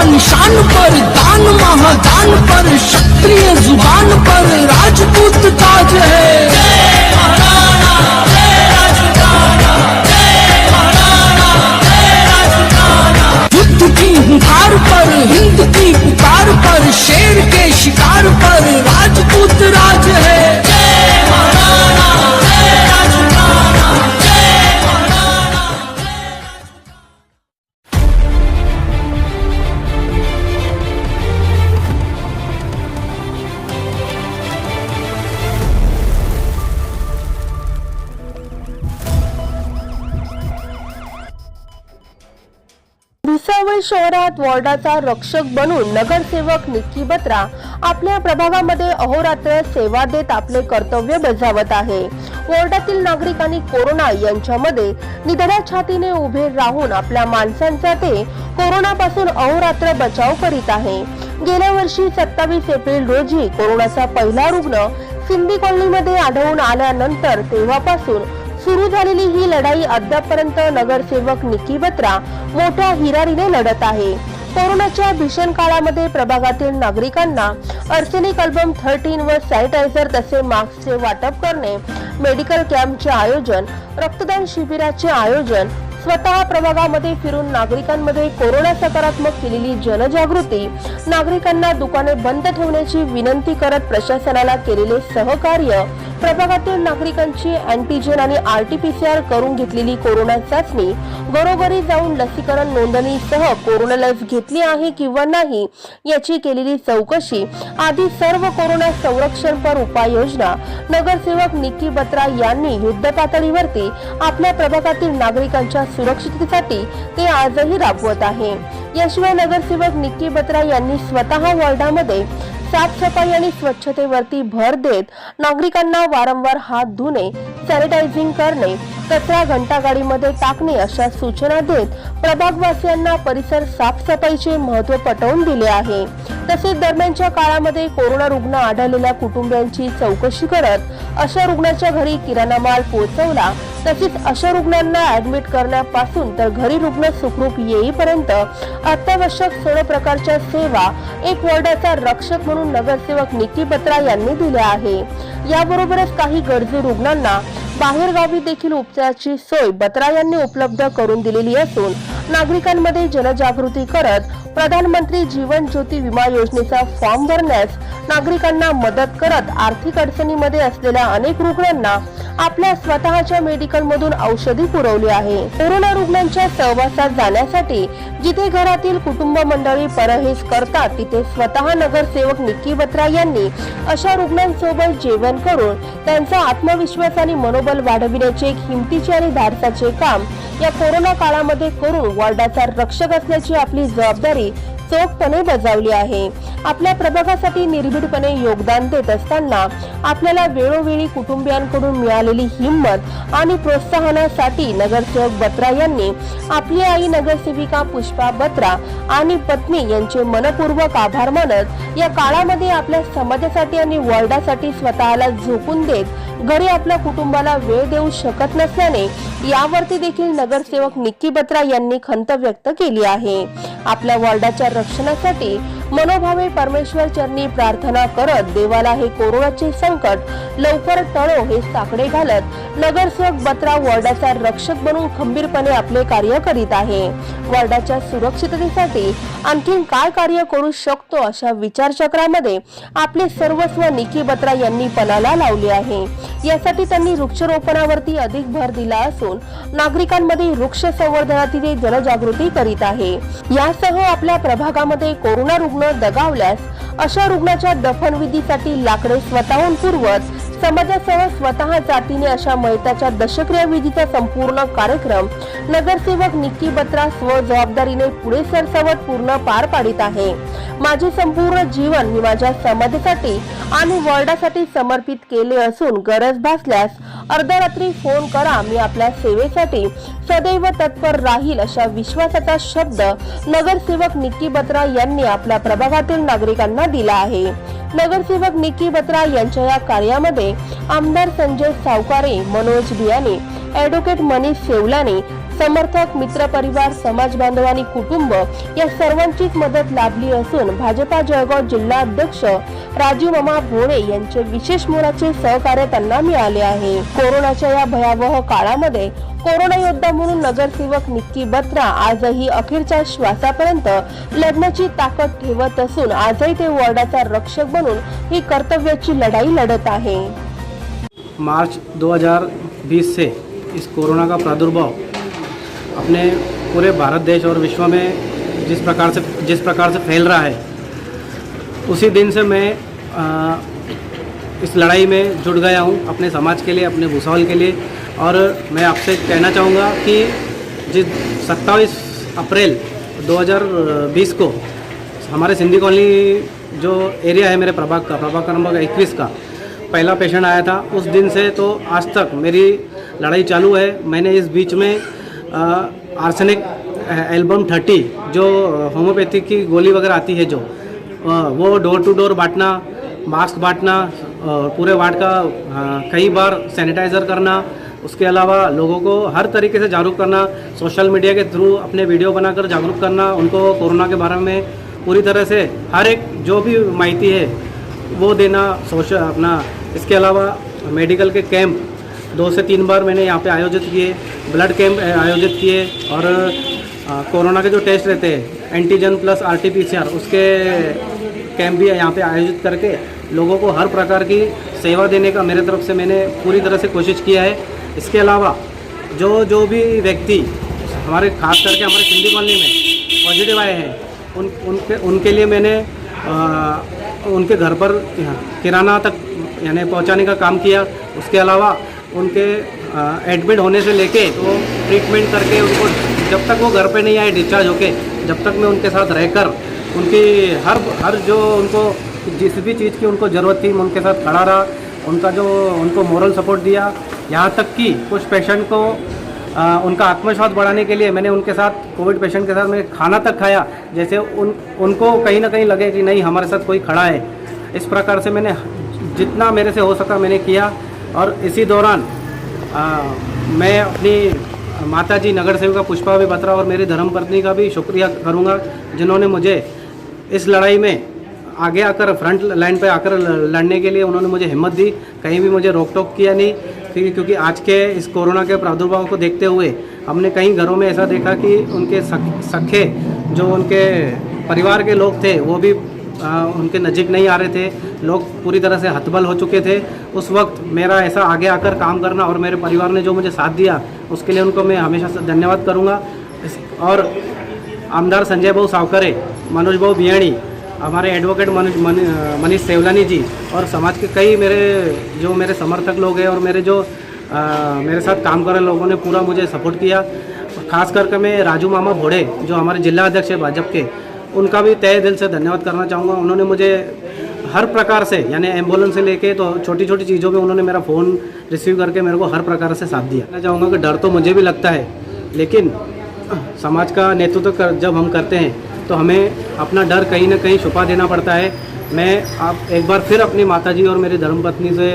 निशान पर, दान महादान पर, क्षत्रिय जुबान पर राजपूत ताज है। युद्ध की हुंकार पर, हिंद की पुकार पर, शेर के शिकार पर राजपूत राज है। भुसावळ शहरात वॉर्डाचा रक्षक बनून नगरसेवक निक्की बत्रा आपल्या प्रभागामध्ये अहोरात्र सेवा देत आपले कर्तव्य बजावत आहे। वॉर्डातील नागरिकांनी कोरोना यांच्यामध्ये निधड्या छातीने उभे राहून आपल्या माणसांचा ते कोरोनापासून अहोरात्र बचाव करीत आहे। गेल्या वर्षी 27 एप्रिल रोजी कोरोनाचा पहिला रुग्ण सिंधी कॉलनीमध्ये आढळून आल्यानंतर तेव्हापासून सुरू झालेली ही लढाई अद्यापर्यंत नगरसेवक निक्की बत्रा मोठ्या हिरारीने लढत आहे। कोरोनाच्या भीषण काळामध्ये प्रभागातील नागरिकांना आर्सेनिक अल्बम 13 व सॅनिटायझर तसे मास्कचे वाटप करणे, मेडिकल कॅम्पचे आयोजन, रक्तदान शिबिराचे आयोजन, स्वतः प्रभागामध्ये फिरून नागरिकांमध्ये कोरोना सकारात्मक केलेली जनजागृती, नागरिकांना दुकाने बंद ठेवण्याची विनंती करत प्रशासनाला केलेले सहकार्य, प्रभागातील नागरिकांची अँटीजेन आणि आरटीपीसीआर करून घेतलेली कोरोना चाचणी, घरोघरी जाऊन लसीकरण नोंदणीसह कोरोना लस घेतली आहे किंवा नाही याची केलेली चौकशी आदी सर्व कोरोना संरक्षणपर उपाययोजना नगरसेवक निक्की बत्रा यांनी युद्ध पातळीवरती आपल्या प्रभागातील नागरिकांच्या सुरक्षिततेसाठी ते आजही राबवत आहे। याशिवाय नगरसेवक निक्की बत्रा यांनी स्वतः वॉर्डामध्ये साफसफाई आणि स्वच्छतेवरती भर देत नागरिकांना वारंवार हात धुणे, सॅनिटायझिंग करणे, कचरा घंटागाडीमध्ये टाकणे अशा सूचना देत प्रभागवासियांना परिसर साफसफाईचे महत्त्व पटवून दिले आहे। तसेच दरम्यानच्या काळामध्ये कोरोना रुग्ण आढळलेल्या कुटुंबियांची चौकशी करत अशा रुग्णाच्या घरी किराणा माल पोहोचवला। तसेच अशा रुग्णांना ऍडमिट करण्यापासून तर घरी रुग्ण सुखरूप येईपर्यंत अत्यावश्यक सर्व प्रकारच्या सेवा एक वॉर्डाचा रक्षक म्हणून नगरसेवक निक्की बत्रा यांनी दिल्या आहे। याबरोबरच काही गरजू रुग्णांना बाहेर गावी देखील उपचाराची सोय बत्रा यांनी उपलब्ध करून दिलेली असून नागरिकांमध्ये जनजागृती करत प्रधानमंत्री जीवन ज्योती विमा योजनेचा फॉर्म भरण्यास नागरिकांना मदत करत आर्थिक अडचणीमध्ये असलेल्या अनेक रुग्णांना आपल्या स्वतःच्या मेडिकल मधून औषधी पुरवली आहे। कोरोना रुग्णांच्या सहवासात जाण्यासाठी जिथे घरातील कुटुंब मंडळी परहेज करतात तिथे स्वतः नगरसेवक निक्की बत्रा यांनी अशा रुग्णांसोबत जेवण करून त्यांचा आत्मविश्वास आणि मनोबल वाढविण्याचे एक हिमतीचे आणि धाडसाचे काम या कोरोना काळामध्ये करून वॉर्डाचा रक्षक असल्याची आपली जबाबदारी चोखपणे बजावली आहे। आपल्या प्रभागासाठी निर्भीडपणे योगदान देत असताना आपल्याला वेळोवेळी कुटुंबियांकडून मिळालेली हिंमत आणि प्रोत्साहनासाठी नगरसेवक बत्रा यांनी आपली आई नगरसेविका पुष्पा बत्रा आणि पत्नी यांचे मनपूर्वक आभार मानत या काळामध्ये आपल्या समाजासाठी आणि वॉर्डासाठी स्वतःला झोकून देत घरी आपल्या कुटुंबाला वेळ देऊ शकत नसल्याने यावरती देखील नगरसेवक निक्की बत्रा यांनी खंत व्यक्त केली आहे। आपल्या वॉर्डाच्या रक्षणासाठी मनोभावे परमेश्वर चरणी प्रार्थना करत देवाला हे कोरोनाचे संकट लवकर टळो हे साकडे घालत नगरसेवक बत्रा वॉर्डाचा रक्षक बनून खंबीरपणे आपले कार्य करीत आहे। वॉर्डाच्या सुरक्षिततेसाठी आणखीन काय कार्य करू शकतो अशा विचारचक्रामध्ये आपले सर्वस्व निक्की बत्रा यांनी पणाला लावले आहे। यासाठी त्यांनी वृक्षारोपणावरती अधिक भर दिला असून नागरिकांमध्ये वृक्ष संवर्धनाची जनजागृती करीत आहे। यासह आपल्या प्रभागामध्ये कोरोना रुग्ण दगावल्यास अशा रुग्णाच्या दफनविधीसाठी लाकडे स्वतःहून पुरवत समाजासह स्वतः जातीने अशा मयताच्या दशक्रिया विधीचा संपूर्ण कार्यक्रम नगरसेवक निक्की बत्रा स्व जबाबदारीने पुढे सरसावत पूर्ण पार पाडित आहे। माझे संपूर्ण जीवन मी माझ्या समाजासाठी आणि वॉर्डासाठी समर्पित केले असून गरज भासल्यास अर्धरात्री फोन करा, मी आपल्या सेवेसाठी सदैव तत्पर राहील अशा विश्वासाचा शब्द नगरसेवक निक्की बत्रा यांनी आपल्या प्रभागातील नागरिकांना दिला आहे। नगरसेवक निक्की बत्रा यांच्या या कार्यामध्ये आमदार संजय सावकारे, मनोज बियाणे, ॲडव्होकेट मनीष शेवलाने, समर्थक, मित्रपरिवार, समाज बांधव आणि कुटुंब या सर्वांचीच मदत लाभली असून भाजपा जळगाव जिल्हा अध्यक्ष राजू मामा भोळे यांचे विशेष मोलाचे सहकार्य त्यांना मिळाले आहे. कोरोनाच्या या भयावह काळामध्ये कोरोना योद्धा म्हणून नगरसेवक निक्की बत्रा आजही अखेरच्या श्वासापर्यंत लढण्याची ताकद ठेवत असून आजही ते वॉर्डाचा रक्षक बनून ही कर्तव्याची लढाई लढत आहे. मार्च 2020 से इस कोरोना का प्रादुर्भाव अपने पूरे भारत देश और विश्व में जिस प्रकार से फैल रहा है, उसी दिन से मैं इस लड़ाई में जुट गया हूँ अपने समाज के लिए, अपने भूसावल के लिए. और मैं आपसे कहना चाहूँगा कि जिस 27 अप्रैल 2020 को हमारे सिंधी कॉलोनी जो एरिया है मेरे प्रभाग नंबर 21 का पहला पेशेंट आया था, उस दिन से तो आज तक मेरी लड़ाई चालू है. मैंने इस बीच में आर्सेनिक एल्बम 30 जो होम्योपैथी की गोली वगैरह आती है, जो वो डोर टू डोर बांटना, मास्क बांटना, पूरे वार्ड का कई बार सैनिटाइज़र करना, उसके अलावा लोगों को हर तरीके से जागरूक करना, सोशल मीडिया के थ्रू अपने वीडियो बनाकर जागरूक करना, उनको कोरोना के बारे में पूरी तरह से हर एक जो भी माहिती है वो देना, सोशल अपना. इसके अलावा मेडिकल के कैंप 2 से 3 बार मैंने यहाँ पे आयोजित किए, ब्लड कैंप आयोजित किए, और कोरोना के जो टेस्ट रहते हैं एंटीजन प्लस RT-PCR उसके कैंप भी यहाँ पे आयोजित करके लोगों को हर प्रकार की सेवा देने का मेरे तरफ से मैंने पूरी तरह से कोशिश किया है. इसके अलावा जो भी व्यक्ति हमारे खास करके हमारे सिंधी कॉलोनी में पॉजिटिव आए हैं, उनके लिए मैंने उनके घर पर किराना तक यानी पहुंचाने का काम किया. उसके अलावा उनके एडमिट होने से लेके तो ट्रीटमेंट करके उनको जब तक वो घर पे नहीं आए डिस्चार्ज होके, जब तक मैं उनके साथ रहकर उनकी हर जो उनको जिस भी चीज़ की उनको ज़रूरत थी मैं उनके साथ खड़ा रहा. उनको मोरल सपोर्ट दिया. यहाँ तक कि कुछ पेशेंट को उनका आत्मविश्वास बढ़ाने के लिए मैंने उनके साथ कोविड पेशेंट के साथ मैं खाना तक खाया, जैसे उनको कहीं ना कहीं लगे कि नहीं हमारे साथ कोई खड़ा है. इस प्रकार से मैंने जितना मेरे से हो सका मैंने किया. और इसी दौरान मैं अपनी माताजी नगर सेविका पुष्पा बत्रा और मेरी धर्मपत्नी का भी शुक्रिया करूँगा, जिन्होंने मुझे इस लड़ाई में आगे आकर फ्रंट लाइन पे आकर लड़ने के लिए उन्होंने मुझे हिम्मत दी. कहीं भी मुझे रोक टोक किया नहीं, क्योंकि आज के इस कोरोना के प्रादुर्भाव को देखते हुए हमने कई घरों में ऐसा देखा कि उनके सखे जो उनके परिवार के लोग थे वो भी उनके नज़दीक नहीं आ रहे थे. लोग पूरी तरह से हतबल हो चुके थे. उस वक्त मेरा ऐसा आगे आकर काम करना और मेरे परिवार ने जो मुझे साथ दिया उसके लिए उनको मैं हमेशा धन्यवाद करूँगा. और आमदार संजय भाऊ सावकरे, मनोज भाऊ बियाणी, हमारे एडवोकेट मनीष सेवलानी जी और समाज के कई मेरे समर्थक लोग हैं और मेरे साथ काम कर रहे लोगों ने पूरा मुझे सपोर्ट किया. खास करके मैं राजू मामा भोड़े जो हमारे जिला अध्यक्ष है भाजपा के, उनका भी तहे दिल से धन्यवाद करना चाहूँगा. उन्होंने मुझे हर प्रकार से यानी एम्बुलेंस से लेके तो छोटी छोटी चीज़ों में उन्होंने मेरा फ़ोन रिसीव करके मेरे को हर प्रकार से साथ दिया. मैं चाहूँगा कि डर तो मुझे भी लगता है, लेकिन समाज का नेतृत्व जब हम करते हैं तो हमें अपना डर कहीं ना कहीं छुपा देना पड़ता है. मैं आप एक बार फिर अपनी माताजी और मेरी धर्मपत्नी से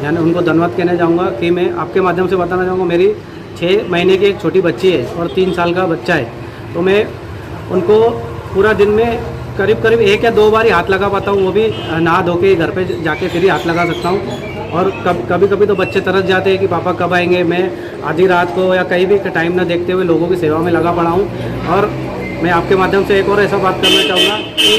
यानी उनको धन्यवाद कहना चाहूँगा कि मैं आपके माध्यम से बताना चाहूँगा, मेरी 6 महीने की एक छोटी बच्ची है और 3 साल का बच्चा है. तो मैं उनको पूरा दिन में करीब 1 या 2 बार ही हाथ लगा पाता हूँ, वो भी नहा धो के घर पे जाके फिर ही हाथ लगा सकता हूँ. और कभी तो बच्चे तरस जाते हैं कि पापा कब आएंगे. मैं आधी रात को या कहीं भी टाइम ना देखते हुए लोगों की सेवा में लगा पड़ा हूँ. और मैं आपके माध्यम से एक और ऐसा बात करना चाहूँगा कि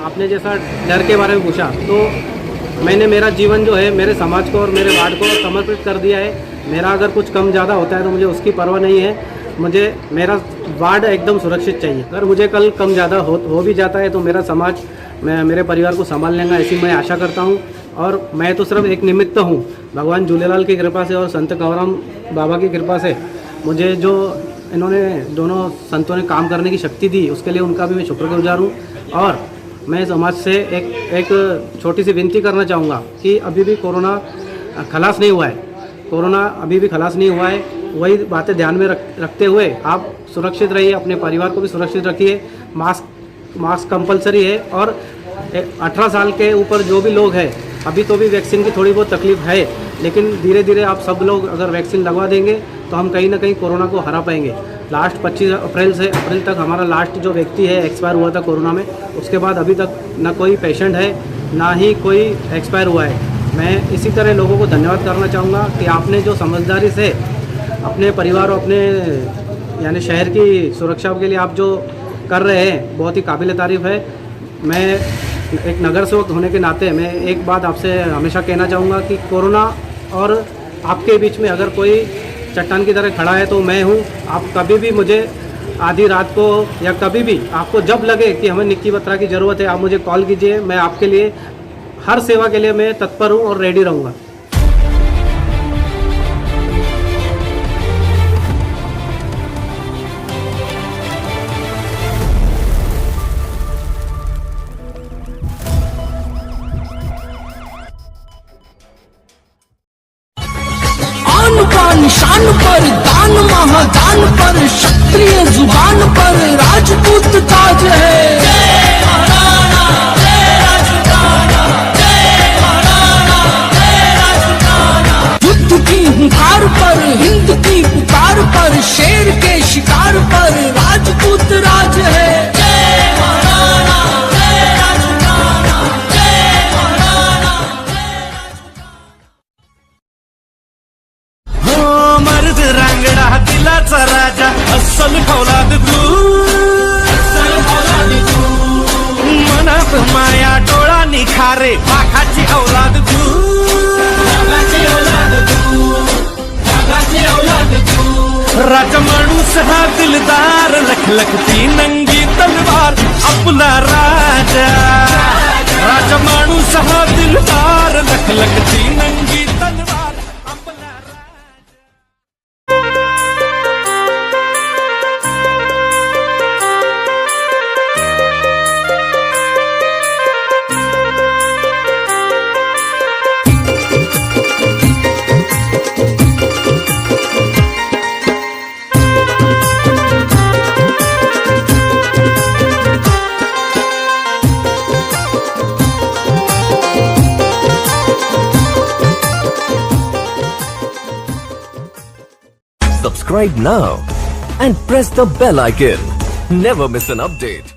आपने जैसा डर के बारे में पूछा, तो मैंने मेरा जीवन जो है मेरे समाज को और मेरे वार्ड को समर्पित कर दिया है. मेरा अगर कुछ कम ज़्यादा होता है तो मुझे उसकी परवाह नहीं है. मुझे मेरा वार्ड एकदम सुरक्षित चाहिए. अगर मुझे कल कम ज़्यादा हो भी जाता है तो मेरा समाज मेरे परिवार को संभाल लेगा, ऐसी मैं आशा करता हूँ. और मैं तो सिर्फ एक निमित्त हूँ. भगवान झूलेलाल की कृपा से और संत कंवरराम बाबा की कृपा से मुझे जो इन्होंने दोनों संतों ने काम करने की शक्ति दी, उसके लिए उनका भी मैं शुक्रगुजार हूँ. और मैं समाज से एक छोटी सी विनती करना चाहूँगा कि अभी भी कोरोना खलास नहीं हुआ है. कोरोना अभी भी खलास नहीं हुआ है. वही बातें ध्यान में रखते हुए आप सुरक्षित रहिए, अपने परिवार को भी सुरक्षित रखिए. मास्क कंपलसरी है. और 18 साल के ऊपर जो भी लोग हैं, अभी तो भी वैक्सीन की थोड़ी बहुत तकलीफ है, लेकिन धीरे धीरे आप सब लोग अगर वैक्सीन लगवा देंगे तो हम कहीं ना कहीं कोरोना को हरा पाएंगे। लास्ट 25 अप्रैल तक हमारा लास्ट जो व्यक्ति है एक्सपायर हुआ था कोरोना में, उसके बाद अभी तक ना कोई पेशेंट है ना ही कोई एक्सपायर हुआ है। मैं इसी तरह लोगों को धन्यवाद करना चाहूँगा कि आपने जो समझदारी से अपने परिवार और अपने यानी शहर की सुरक्षा के लिए आप जो कर रहे हैं, बहुत ही काबिल तारीफ़ है। मैं एक नगर सेवक होने के नाते मैं एक बात आपसे हमेशा कहना चाहूँगा कि कोरोना और आपके बीच में अगर कोई चट्टान की तरह खड़ा है तो मैं हूँ। आप कभी भी मुझे आधी रात को या कभी भी आपको जब लगे कि हमें निक्की बत्रा की ज़रूरत है, आप मुझे कॉल कीजिए। मैं आपके लिए हर सेवा के लिए मैं तत्पर हूँ और रेडी रहूँगा। आन बान शान पर दान महादान पर क्षत्रिय जुबान पर राजपूत ताज है। युद्ध की हुंकार पर हिंद की पुकार पर शेर के शिकार पर राजपूत राज है। मर्द रांगडा दिलाचा राजा अस्सल फौलाद तू, मनात माया डोळा निखारे पाखाची औलाद तू, राजा माणूस हा दिलदार लखलखती नंगी तलवार आपला राजा, राजा माणूस हा दिलदार लखलखती नंगी तलवार आपला राजा। Subscribe now and press the bell icon. Never miss an update.